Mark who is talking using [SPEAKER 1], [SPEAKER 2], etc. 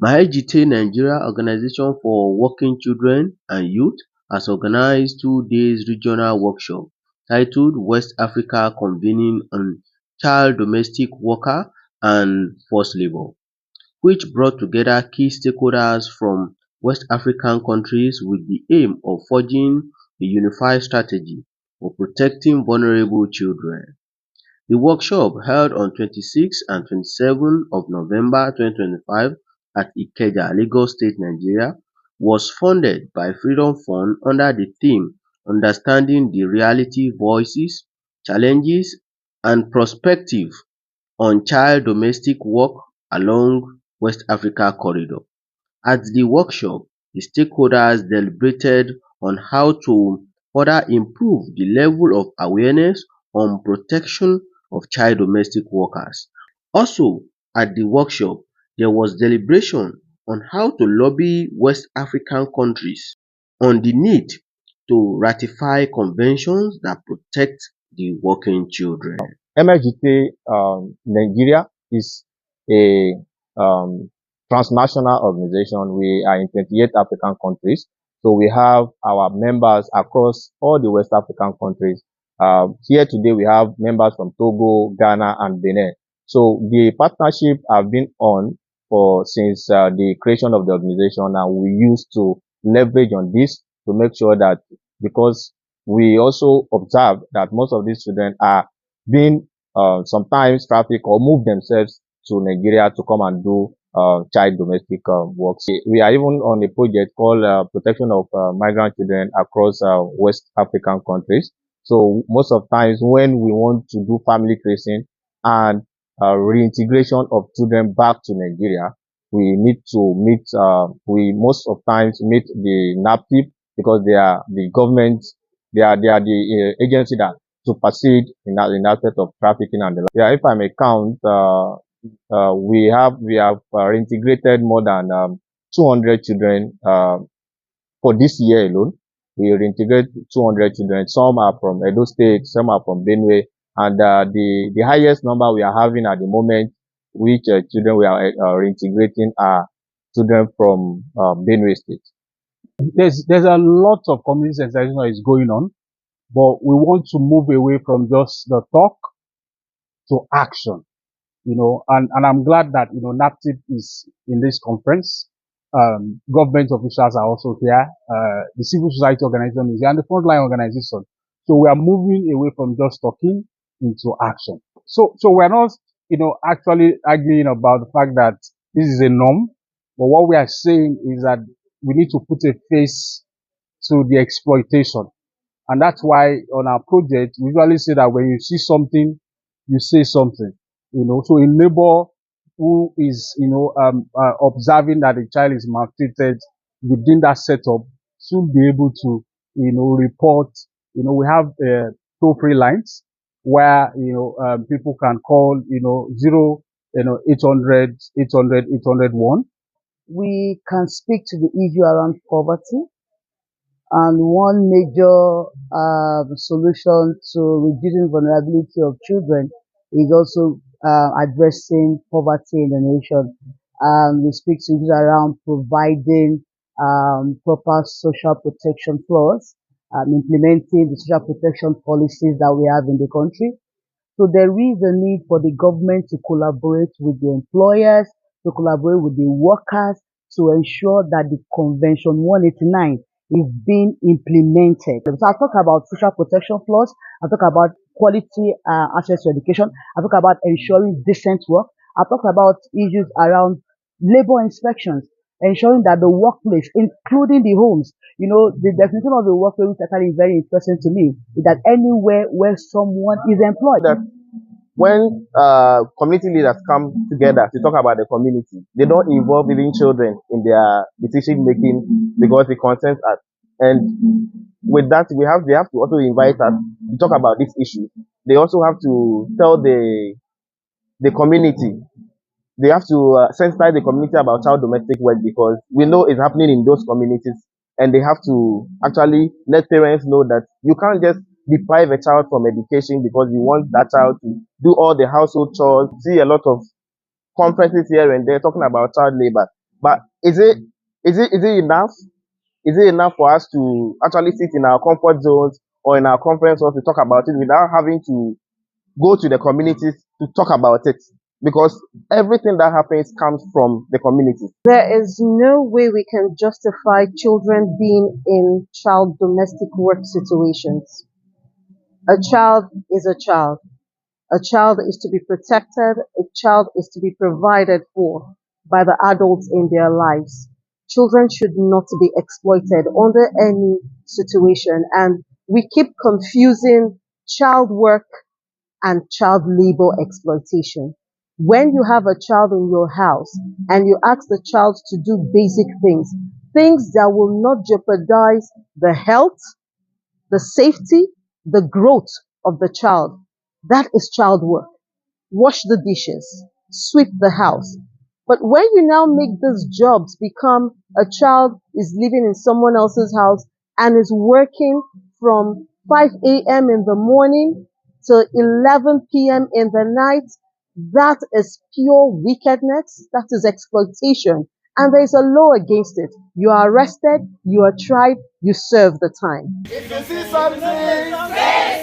[SPEAKER 1] MAEJT Nigeria Organization for Working Children and Youth has organized 2 days regional workshop titled West Africa Convening on Child Domestic Worker and Forced Labor, which brought together key stakeholders from West African countries with the aim of forging a unified strategy for protecting vulnerable children. The workshop, held on 26 and 27 of November 2025 at Ikeja, Lagos State, Nigeria, was funded by Freedom Fund under the theme Understanding the Reality, Voices, Challenges and Perspectives on Child Domestic Work along West Africa Corridor. At the workshop, the stakeholders deliberated on how to further improve the level of awareness on protection of child domestic workers. Also at the workshop, there was deliberation on how to lobby West African countries on the need to ratify conventions that protect the working children.
[SPEAKER 2] MAEJT Nigeria is a um, transnational organization. We are in 28 African countries. So we have our members across all the West African countries. Here today we have members from Togo, Ghana, and Benin. So the partnership have been on for since the creation of the organization, and we used to leverage on this to make sure that, because we also observe that most of these children are being sometimes trafficked or move themselves to Nigeria to come and do child domestic work. We are even on a project called protection of migrant children across West African countries. So most of times when we want to do family tracing and reintegration of children back to Nigeria, we need to meet, we most of times meet the NAPTIP, because they are the government, they are the agency that to proceed in that aspect of trafficking and the like. Yeah, if I may count, we have reintegrated more than 200 children for this year alone. We reintegrate 200 children. Some are from Edo State, some are from Benue, and the highest number we are having at the moment, which children we are reintegrating, are children from Benue State.
[SPEAKER 3] There's a lot of community sensitization that is going on, but we want to move away from just the talk to action, and I'm glad that, NAPTIP is in this conference. Government officials are also here. The civil society organization is here, and the frontline organization. So we are moving away from just talking into action. So we're not, actually arguing about the fact that this is a norm, but what we are saying is that we need to put a face to the exploitation. And that's why on our project, we usually say that when you see something, you say something, So a neighbor who is, observing that a child is maltreated within that setup should be able to, report. We have toll-free lines where, people can call, 800, 800, 801.
[SPEAKER 4] We can speak to the issue around poverty. And one major solution to reducing vulnerability of children is also addressing poverty in the nation. We speak to issues around providing proper social protection floors, implementing the social protection policies that we have in the country. So there is a need for the government to collaborate with the employers, to collaborate with the workers, to ensure that the Convention 189 is being implemented. So I talk about social protection floors, I talk about quality access to education, I talk about ensuring decent work, I talk about issues around labor inspections, ensuring that the workplace, including the homes, the definition of the workplace, which actually is very interesting to me, is that anywhere where someone is employed.
[SPEAKER 2] That when community leaders come together to talk about the community, they don't involve even children in their decision making, because it concerns us. And with that, they have to also invite us to talk about this issue. They also have to tell the community. They have to sensitize the community about child domestic work, because we know it's happening in those communities, and they have to actually let parents know that you can't just deprive a child from education because you want that child to do all the household chores. See a lot of conferences here and there talking about child labor. But is it enough? Is it enough for us to actually sit in our comfort zones or in our conference hall to talk about it without having to go to the communities to talk about it? Because everything that happens comes from the communities.
[SPEAKER 5] There is no way we can justify children being in child domestic work situations. A child is a child. A child is to be protected. A child is to be provided for by the adults in their lives. Children should not be exploited under any situation. And we keep confusing child work and child labor exploitation. When you have a child in your house and you ask the child to do basic things, things that will not jeopardize the health, the safety, the growth of the child, that is child work. Wash the dishes, sweep the house. But when you now make these jobs become a child is living in someone else's house and is working from 5 a.m. in the morning to 11 p.m. in the night, that is pure wickedness. That is exploitation. And there is a law against it. You are arrested, you are tried, you serve the time.
[SPEAKER 6] If you see something,